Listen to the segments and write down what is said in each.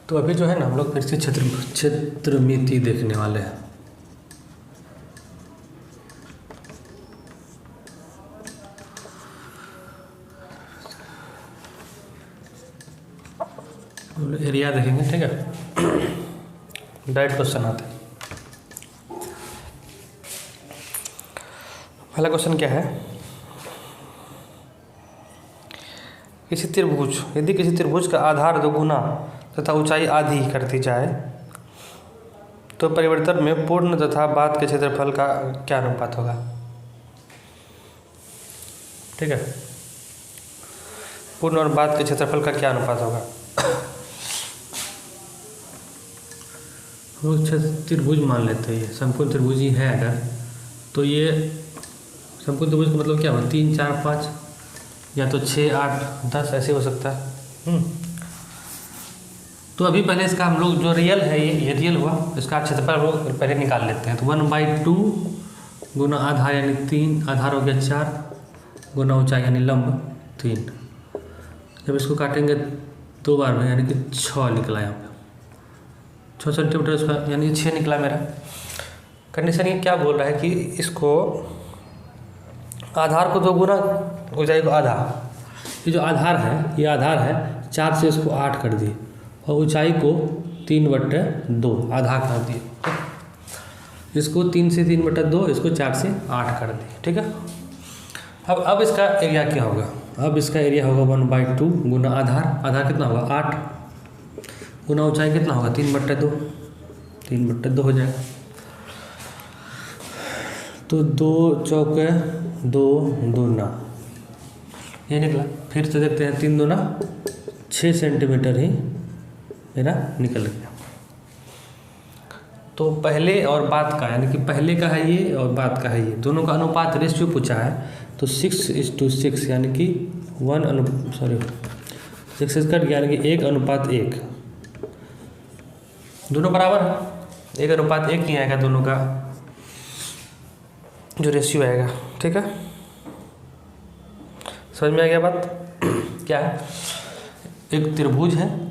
तो अभी जो है ना हम लोग फिर से क्षेत्रमिति देखने वाले हैं। एरिया देखेंगे, ठीक है। डायरेक्ट क्वेश्चन आते हैं। पहला क्वेश्चन क्या है, किसी त्रिभुज, यदि किसी त्रिभुज का आधार दोगुना तथा ऊंचाई आधी कर दी जाए तो परिवर्तन में पूर्ण तथा बाद के क्षेत्रफल का क्या अनुपात होगा। ठीक है, पूर्ण और बाद के क्षेत्रफल का क्या अनुपात होगा। हम त्रिभुज मान लेते हैं, ये समकोण त्रिभुज ही है अगर, तो ये समकोण त्रिभुज का मतलब क्या होगा, 3 4 5 या तो 6 8 10 ऐसे हो सकता है। तो अभी पहले इसका हम लोग जो रियल है ये रियल हुआ, इसका क्षेत्रफल हम लोग पहले निकाल लेते हैं। तो 1/2 गुना आधार यानी 3, आधार हो गया 4 गुना ऊंचाई यानी लंब 3। जब इसको काटेंगे 2 बार में यानी कि 6 निकला यहाँ पे, 6 सेंटीमीटर इसका यानी 6 निकला मेरा। कंडीशन ये क्या बोल रहा है कि इसको आधार को 2 गुना ऊंचाई को आधा, ये जो आधार है ये आधार है 4 से इसको 8 कर दिए और ऊंचाई को 3/2 आधा कर दिए। इसको 3 से 3/2, इसको 4 से 8 कर दिए। ठीक है, अब इसका एरिया क्या होगा, अब इसका एरिया होगा 1/2 गुना आधार, आधार कितना होगा 8 गुना ऊंचाई कितना होगा 3/2, 3/2 हो जाएगा। तो 2 चौके 2 दूना ये निकला। फिर से देखते हैं 3 दूना 6 सेंटीमीटर ही मेरा निकल गया। तो पहले और बाद का यानी कि पहले का है ये और बाद का है ये, दोनों का अनुपात रेशियो पूछा है। तो 6:6 यानी कि 6 से कट गया यानी कि 1:1, दोनों बराबर है, 1:1 ही आएगा दोनों का जो रेशियो आएगा। ठीक है, समझ में आ गया बात। क्या है, एक त्रिभुज है,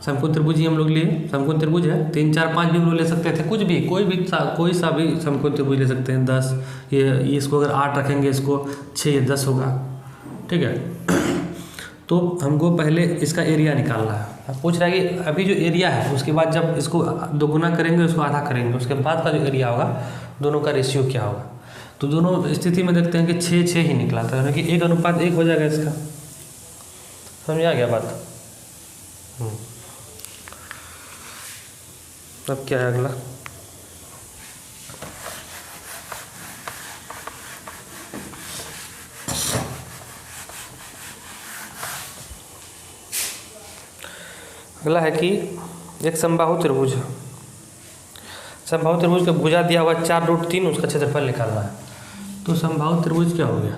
समकोण त्रिभुज ही हम लोग लिए, समकोण त्रिभुज है 3 4 5 भी हम लोग ले सकते थे, कुछ भी कोई सा भी समकोण त्रिभुज ले सकते हैं। 10 ये इसको अगर 8 रखेंगे, इसको 6 या 10 होगा। ठीक है, तो हमको पहले इसका एरिया निकालना है। अब पूछ रहा है कि अभी जो एरिया है उसके बाद जब इसको 2 गुना करेंगे, उसको आधा करेंगे, उसके बाद का जो एरिया होगा दोनों का रेशियो क्या होगा। तो दोनों स्थिति में देखते हैं कि 6 ही निकला था, यानी कि 1:1 हो जाएगा इसका। समझ में आ गया बात। अब क्या है अगला, अगला है कि एक समबाहु त्रिभुज है, समबाहु त्रिभुज का भुजा दिया हुआ 4√3, उसका क्षेत्रफल निकालना है। तो समबाहु त्रिभुज क्या हो गया,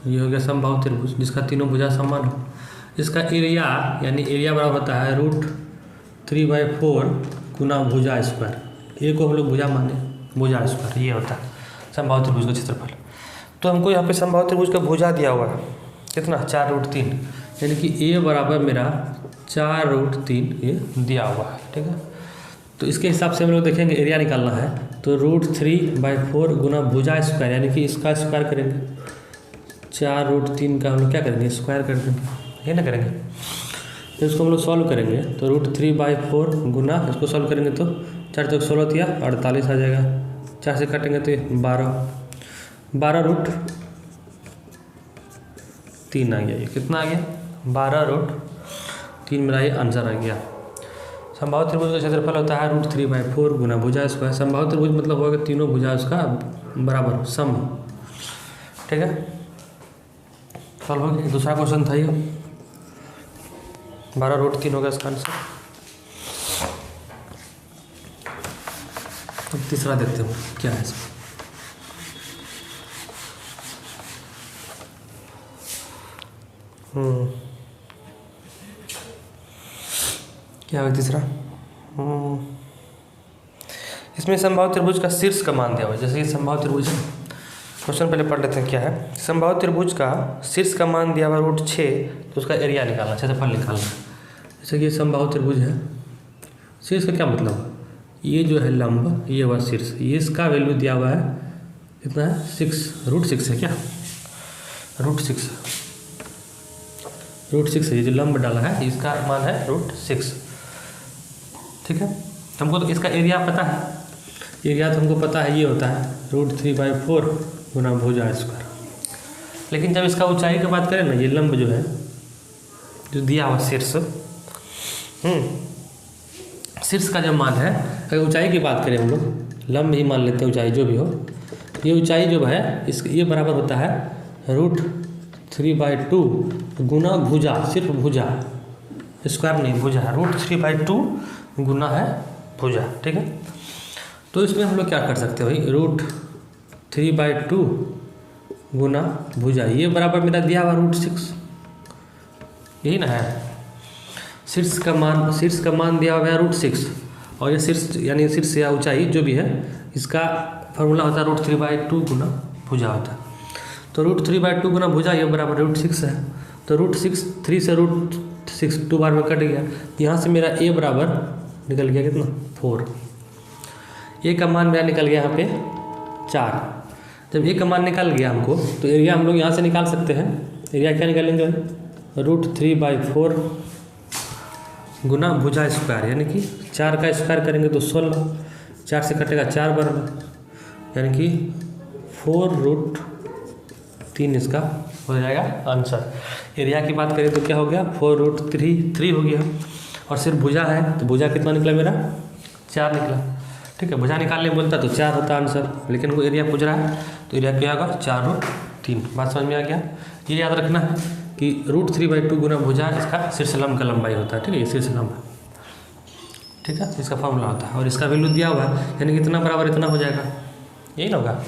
ये हो गया समबाहु त्रिभुज जिसका तीनों भुजा समान हो। इसका एरिया यानी एरिया बराबर होता है √3/4 गुना भुजा स्क्वायर। ए को हम लोग भुजा माने, भुजा स्क्वायर ये होता है समबाहु त्रिभुज का क्षेत्रफल। तो हमको यहाँ पे समबाहु त्रिभुज का भुजा दिया हुआ है कितना 4√3, यानी कि ए बराबर मेरा 4√3 ये दिया हुआ है। ठीक है, तो इसके हिसाब से हम लोग देखेंगे एरिया निकालना है। तो √3/4 गुना भुजा स्क्वायर यानी कि इसका स्क्वायर करेंगे, 4√3 का हम लोग क्या करेंगे स्क्वायर कर देंगे, ये ना करेंगे। तो इसको हम लोग सॉल्व करेंगे, तो √3/4 गुना इसको सॉल्व करेंगे तो 4 चौक 16 दिया 48 आ जाएगा, 4 से काटेंगे तो 12√3 आ गया। ये कितना आ गया 12√3 मेरा ये आंसर आ गया। समबाहु त्रिभुज का क्षेत्रफल होता है √3/4 गुना भुजा स्क्वायर। समबाहु त्रिभुज मतलब होगा तीनों भुजा उसका बराबर सम। ठीक है, सॉल्व हो गया। दूसरा क्वेश्चन था ये 12√3 होगा इसका आंसर। अब तीसरा देखते हैं क्या है इसमें। क्या है तीसरा, इसमें समबाहु त्रिभुज का शीर्ष का मान दिया हुआ है। जैसे ये समबाहु त्रिभुज है, क्वेश्चन पहले पढ़ लेते हैं क्या है। समबाहु त्रिभुज का शीर्ष का मान दिया हुआ √6, तो उसका एरिया निकालना, क्षेत्रफल निकालना। जैसे कि ये समबाहु त्रिभुज है, शीर्ष का क्या मतलब, ये जो है लंब, ये हुआ शीर्ष, ये इसका वैल्यू दिया हुआ है कितना है 6√6 है क्या, √6 है, ये जो लंब डाला है इसका मान है √6। ठीक है, हमको तो इसका एरिया पता है, एरिया तो हमको पता है, ये होता है √3/4 गुना भुजा स्क्वायर। लेकिन जब इसका ऊंचाई की बात करें ना, ये लंब जो है जो दिया हुआ शीर्ष, शीर्ष का जो मान है, अगर ऊंचाई की बात करें हम लोग, लंब ही मान लेते हैं, ऊंचाई जो भी हो, ये ऊंचाई जो है इस ये बराबर होता है √3/2 गुना भुजा, सिर्फ भुजा, स्क्वायर नहीं, भुजा, √3/2 गुना है भुजा। ठीक है, तो इसमें हम लोग क्या कर सकते हैं भाई, √3/2 गुना भुजा, ये बराबर मेरा दिया हुआ √6, यही ना है, शीर्ष का मान दिया हुआ है √6, और ये शीर्ष यानी शीर्ष या ऊंचाई जो भी है, इसका फार्मूला होता है √3/2 गुना भुजा होता है। तो √3/2 गुना भुजा ये बराबर √6 है, तो √6, 3 से √6 2 बार में कट गया, यहाँ से मेरा ए बराबर निकल गया कितना 4, ए का मान मेरा निकल गया यहाँ पे 4। जब ए का मान निकल गया हमको, तो एरिया हम लोग यहाँ से निकाल सकते हैं, एरिया क्या निकालेंगे, √3/4 गुना भुजा स्क्वायर, यानी कि 4 का स्क्वायर करेंगे तो 16, 4 से कटेगा 4 बार में, यानी कि 4√3 इसका हो जाएगा आंसर। एरिया की बात करें तो क्या हो गया, 4√3 हो गया, और सिर्फ भुजा है तो भुजा कितना निकला मेरा 4 निकला। ठीक है, भुजा निकालने बोलता तो 4 होता आंसर, लेकिन वो एरिया पूछ रहा है तो एरिया क्या होगा 4√3। बात समझ में आ गया। ये याद रखना है कि √3/2 गुना भुजा इसका शीर्ष लंब का लंबाई होता है। ठीक है, ये शीर्ष लंब, ठीक है, इसका फॉर्मूला होता है, और इसका वैल्यू दिया हुआ है, यानी कि इतना बराबर इतना हो जाएगा, यही ना होगा।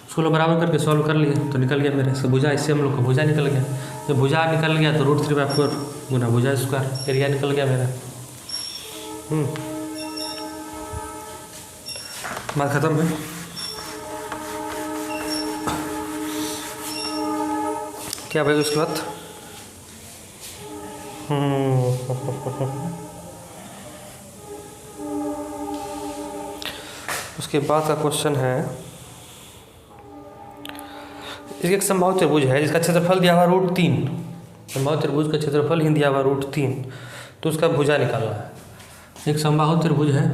उसको लोग बराबर करके सॉल्व कर लिए तो निकल गया मेरे से भुजा, इससे हम लोग को भुजा निकल गया। जब भुजा निकल गया तो √3/4 गुना भुजा स्क्वायर, एरिया निकल गया मेरा। बात खत्म है। क्या भाई उसके बाद उसके बाद का क्वेश्चन है, इसके एक समबाहु त्रिभुज है जिसका क्षेत्रफल दिया हुआ √3, समबाहु त्रिभुज का क्षेत्रफल ही दिया हुआ √3, तो उसका भुजा निकालना है। एक समबाहु त्रिभुज है,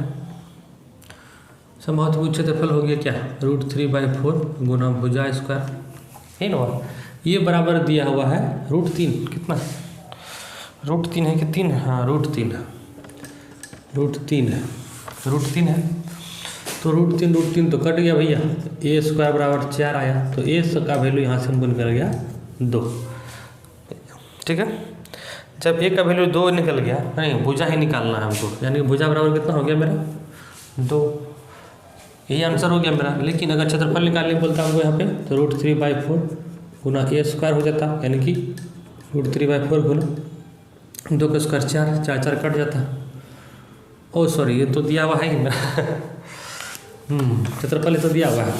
समबाहु त्रिभुज क्षेत्रफल हो गया क्या √3/4 गुना भुजा स्क्वायर, यही ना, ये बराबर दिया हुआ है √3, कितना √3 है कि 3 है, हाँ √3 है, √3 है, तो √3 तो कट गया भैया, ए स्क्वायर बराबर 4 आया, तो ए का वैल्यू यहाँ से हमको निकल गया 2। ठीक है, जब ए का वैल्यू 2 निकल गया, नहीं भुजा ही निकालना है हमको, यानी कि भुजा बराबर कितना हो गया मेरा 2, यही आंसर हो गया मेरा। लेकिन अगर क्षेत्रफल निकालने बोलता हमको यहाँ पे तो √3/4 गुना ए स्क्वायर हो जाता, यानी कि √3/4 गुना 2 का स्क्वायर 4, 4 कट जाता। ओ सॉरी, ये तो दिया हुआ है ही मेरा क्षेत्रफल तो दिया हुआ है,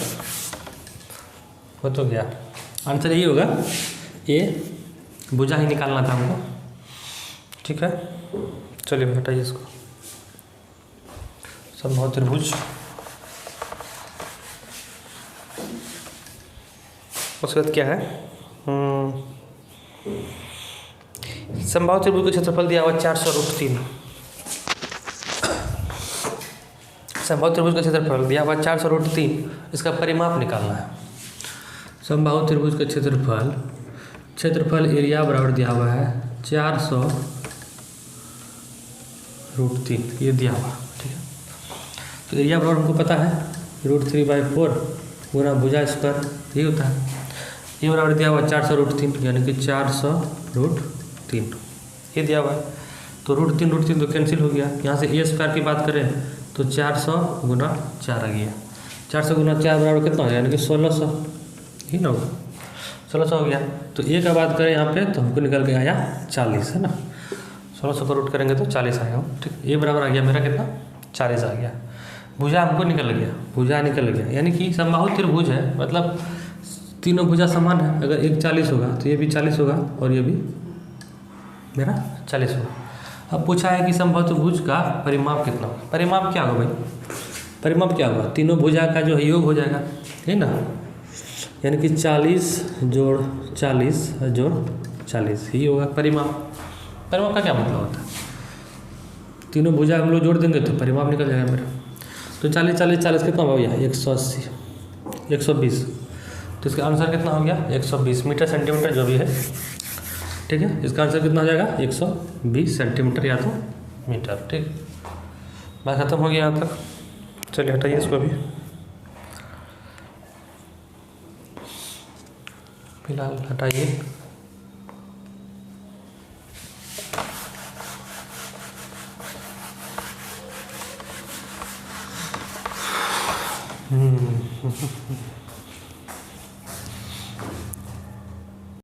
हो तो गया, आंसर यही होगा, ये भुजा ही निकालना था हमको। ठीक है, चलिए हटाइए इसको। समबाहु त्रिभुज, उसके बाद क्या है, समबाहु त्रिभुज का क्षेत्रफल दिया हुआ 400√3, समबाहु त्रिभुज का क्षेत्रफल दिया हुआ 400√3, इसका परिमाप निकालना है। समबाहु त्रिभुज का क्षेत्रफल एरिया बराबर दिया हुआ है 400√3, ये दिया हुआ। ठीक है, तो एरिया बराबर हमको पता है √3/4 गुना भुजा स्क्वायर, यही होता है, ये बराबर दिया हुआ 400√3, यानी कि 400√3 ये दिया हुआ है। तो √3 तो कैंसिल हो गया, यहाँ से ए स्क्वायर की बात करें तो 400 गुना 4 आ गया, 400 गुना 4 बराबर कितना हो गया, यानी कि 1600, ही ना होगा, 1600 हो गया। तो ए का बात करें यहाँ पे तो हमको निकल के आया 40, है ना, 1600 को रूट करेंगे तो 40 आएगा। ठीक, ए बराबर आ गया मेरा कितना 40 आ गया। भुजा हमको निकल गया, भुजा निकल गया, यानी कि समबाहु त्रिभुज है, मतलब तीनों भुजा समान है। अगर एक 40 होगा तो ये भी 40 होगा, और ये भी मेरा 40 होगा। अब पूछा है कि समबाहु त्रिभुज का परिमाप कितना होगा। परिमाप क्या होगा भाई, परिमाप क्या होगा, तीनों भुजा का जो है योग हो जाएगा, है ना, यानी कि 40 जोड़ 40 जोड़ 40 ही होगा परिमाप। परिमाप का क्या मतलब होता है, तीनों भुजा हम लोग जोड़ देंगे तो परिमाप निकल जाएगा मेरा। तो 40 40 40 कितना हो गया, 180 120, तो इसका आंसर कितना हो गया 120 मीटर सेंटीमीटर जो भी है, ठीक है। इसका आंसर कितना हो जाएगा 120 सेंटीमीटर या तो मीटर, ठीक। बात खत्म हो गया यहाँ तक। चलिए हटाइए इसको भी, फिलहाल हटाइए।